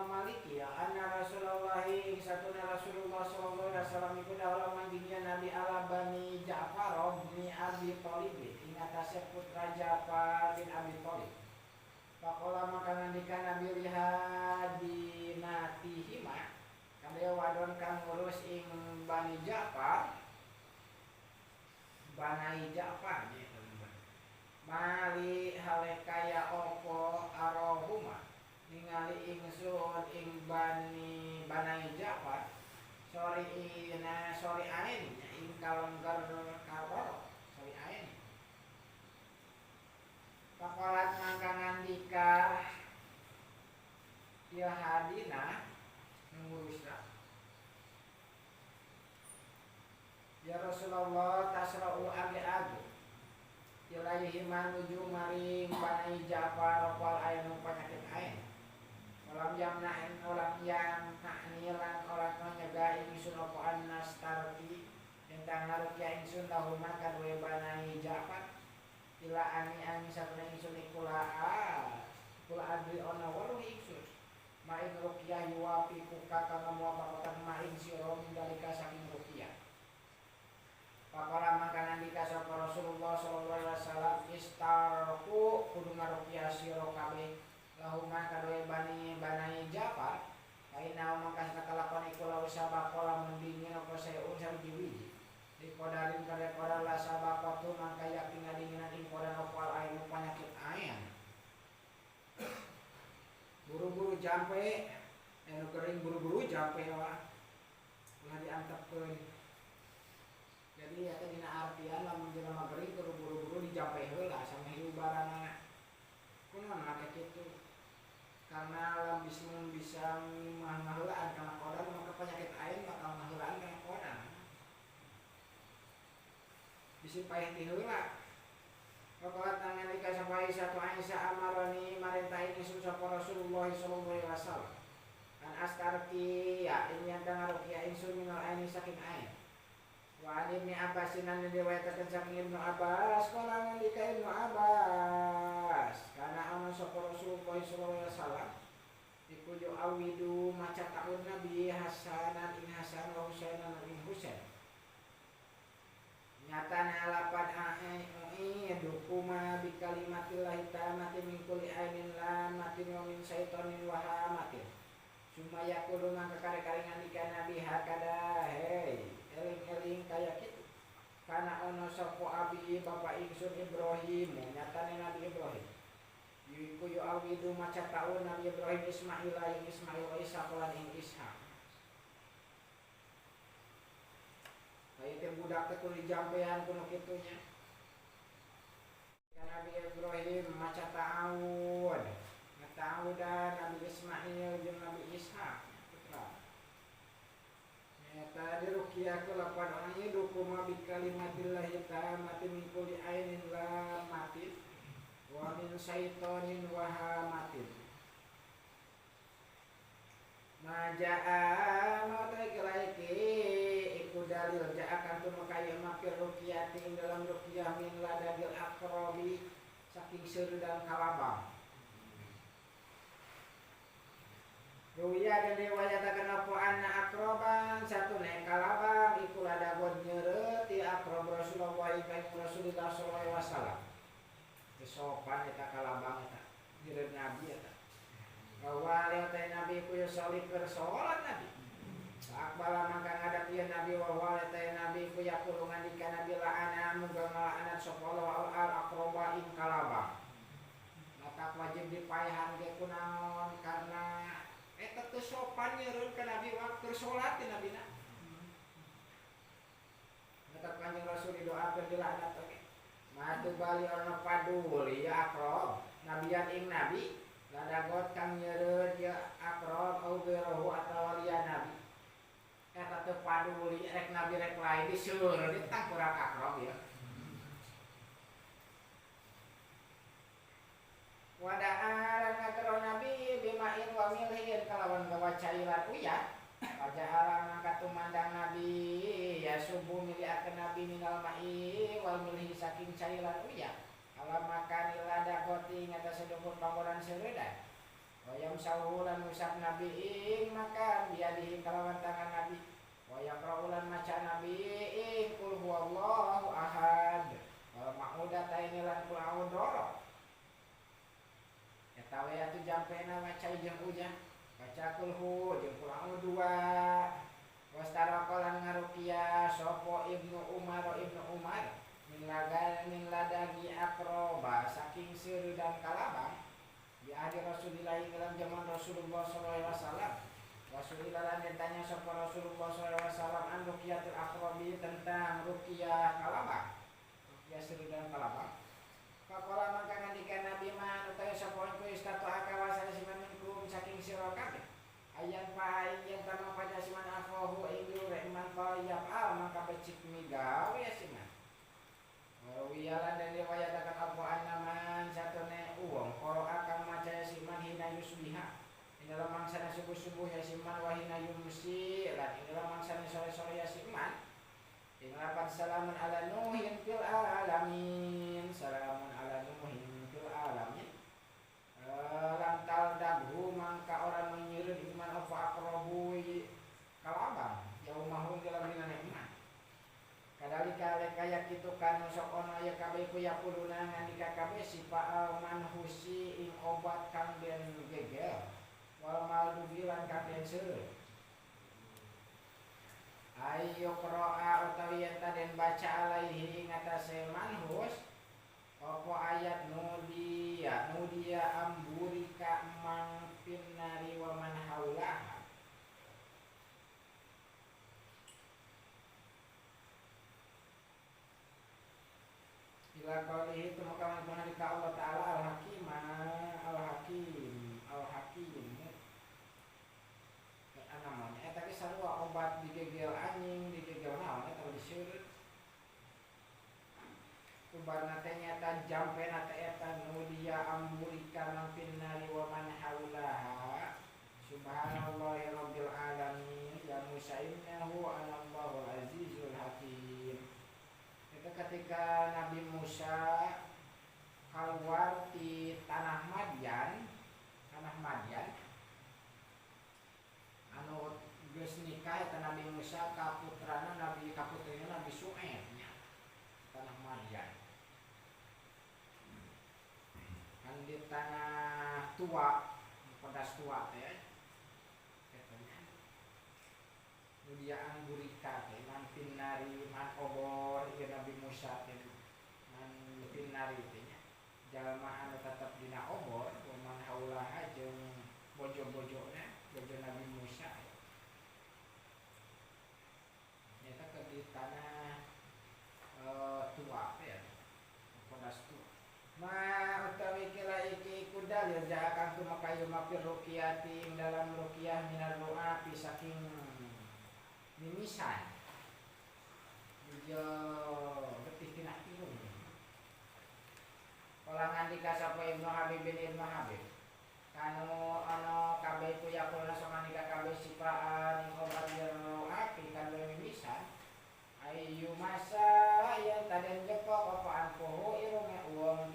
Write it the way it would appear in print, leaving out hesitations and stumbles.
Imam Maliki ya anna Rasulullah satuna Rasulullah sallallahu alaihi wasallam iku dawuh manjingnya Nabi ala Bani Ja'far bin Abi Thalib ing atase putra Ja'far bin Abi Thalib. Pakola maka ngendika Nabi lihadinatihima kadaya wadon kang ngurus ing Bani Ja'far Bani Ja'far gitu. Mali halekaya opo arohuma ningali ingsun ing Bani Ja'far sori ain ing kalenggar kawaro sori ain pakolat mangka ngandika ya hadina ngurusna ya Rasulullah tasra'u age-age ilaihi manuju maring Bani Ja'far wal ainu penyakit ain orang yang nilan orang nyegah ingsun apa annas tarti tentang ngarukia ingsun lahuma kadwe Bani Ja'far ila ani satuna ingsun kula adri ona waru ingsun main ruqyah yuwafi kuka kang muwafaqatan main sira min dalika saking ruqyah. Pakola makanan dikasih Rasulullah sallallahu alaihi wasallam istarku kudu ngaruqyah sira kabeh lahuma kadwe Bani Ja'far kaina mangkas nakalakon iku law sabakola mendingin apa sayun sarjiwiji dikodarin kada koda la sabakatu mangka yakin ngadinginan ing koda opal ainu penyakit ayan buru-buru jampe anu kering buru-buru jampe lah diantepkeun. Jadi eta dina artian lamun jelema kering kudu buru-buru dijampe heula samehi ubarana kunaon make kitu karena lam bisa ngaheulaan kana kodan maka penyakit ain bakal ngaheulaan kana kodan bisi paeh ti heula. Pakolat nalika sapai satu Aisyah amaroni marintahi ingsun sapa Rasulullah sallallahu alaihi wasallam an astarki ya ini yang ngaruqyah ingsun minal aini saking ain wa an ibni Abbas nan diriwayatkeun saking Ibnu Abbas kala nalika Ibnu Abbas kana ana sapa Rasulullah sallallahu alaihi wasallam iku yo awidu maca taun Nabi Hasanan ing Hasan wa Husainan ing Husain nyatana lapan dukuma bi kalimatillahi ta'amati min kulli ainin lamatin wa min syaitonin wa hamatin sumaya kudu mangka kare-kare ngandika Nabi hakada hei eling-eling kaya kitu kana ono sapa abi bapak ingsun Ibrahim nyatane Nabi Ibrahim iku yo awidu maca taun Nabi Ibrahim Ismail wa Ishaq lan ing Ishaq kaya teh budak teh kudu dijampean kuno kitunya Nabi Ibrahim maca ta'awud dan Nabi Ismail jeung Nabi Ishaq putra nyata diruqyah ku lapan aya dukuma bi kalimatillahi ta'amati min kulli ainin lamatin wa min syaitonin wa hamatin majaa mataikalaiki iku dalil ja'akan tu makaya mafir ruqyati ing dalam ruqyah min ladagil aqrabi saking seureudang kalabang Ruya dan riwayatakan apa anna akroban satu naik kalabang iku ladagon nyeureut ti akrob Rasulullah ing Rasulullah sallallahu alaihi wasallam sopan eta kalabang eta nyeureut Nabi eta bahwa lihat Nabi ku salih keur salat Nabi akbala mangka ngadapieun Nabi wa lihat Nabi ku yaqulu ngandika Nabi la'ana muga ngalaknat sapa Allah al akroba ing kalabang maka wajib dipaehan ge kunaon karena eta teu sopan nyeureun ka Nabi waktu salat ti Nabina tetep Kanjeng Rasul didoakeun dilaknat oge matu bali ana paduli ya akrob nabiyan ing Nabi ladagot kang nyeureut ya akrob au birahu atawa liya Nabi eta teu paduli rek Nabi rek lain diseureut di tangkurak akrob ya wada'alan ngatero Nabi bimain wa milhin kalawan gawa cairan uyah pajahalan mangka tumandang Nabi ya subuh miliakeun Nabi minal ma'i wal milhi saking cairan uyah alam makan ilada goti ngata sedukun panggonan seureudang Wayam saulan usap nabi ing makan biadihi kalawan tangan nabi. Wayam raulan maca nabi ing kul huwallahu ahad. Wal ma'udah taini lan kul a'udoro. Eta we atuh jampena maca jeung ujang. Baca kul hu jeung kul a'udua. Wastarokolan ngaruqyah sapa Ibnu Umar min ladagi akroba saking seueur dan kalabang. Di ahli Rasulillah dalam zaman Rasulullah SAW. Rasulillah lan ditanya sapa Rasulullah SAW an ruqyatul aqrabi tentang ruqyah kalabang. Ruqyah seueur dan kalabang. Faqala maka ngandikan Nabi man utawi sapa ku istatu akawasa siman minkum saking sira kabeh. Ayan tanah pada siman afahu ingyu rekman qaliyab al maka becik migawe ya siman. Wiyalan dan riwayatakan Abu An-Naman satune uang koro akan maca siman hina yusbiha ing dalam mangsana subuh-subuh ya siman wa hina yumsi lan ing dalam mangsana sore-sore ya siman ing lapan salamun ala nuhin fil alamin salamun ala nuhin fil alamin lantal daghu mangka orang menyireun iman apa aqrabu kalabang yaumahum dalam dina iman. Kadalika lekaya kitu kan sok ono ya kabeh ku yaquluna ngandika kabeh sipa manhusi ing obat kang den gegel wal maldubilan kang den seueur. Ayo qira'a utawi yen den baca alaihi ngatasé manhus apa ayat nudia amburika mang pinnari wa man haulaha. Ila qalihi tumakawan pengadika Allah Ta'ala al-hakim namanya eta ge sarua obat digegel anjing digegel naon eta diseureut kubarna teh nyata jampena teh eta nudia amburika man finnari wa man haulaha subhanallahi rabbil alamin ya musa'innahu anallahu azizul hakim. Ketika Nabi Musa keluar di tanah Madian anu geus nikah eta Nabi Musa kaputrana Nabi Su'aib nya tanah Madian kan di tanah tua pedas tua teh katanya dia anggurika teh man pinnari man obor ieu Nabi Musa teh man pinnari teh nya jalma anu tetep dina obor man haulaha jeung bojo-bojona bojo Nabi Musa eta ke di tanah tua teh pedas tua ma utawi kira iki kudal ya jahakan tu makayu mapir ruqyati dalam ruqyah minar doa saking mimisan jo getih tina tilung kalangan dikasapa Ibnu Habib bin Ibnu Habib kanu ana kabeh ku yakulna sangandika kabeh sipaan ing obat jero api kan mimisan ayu masa yang taden jepok apa anpoho irunge uang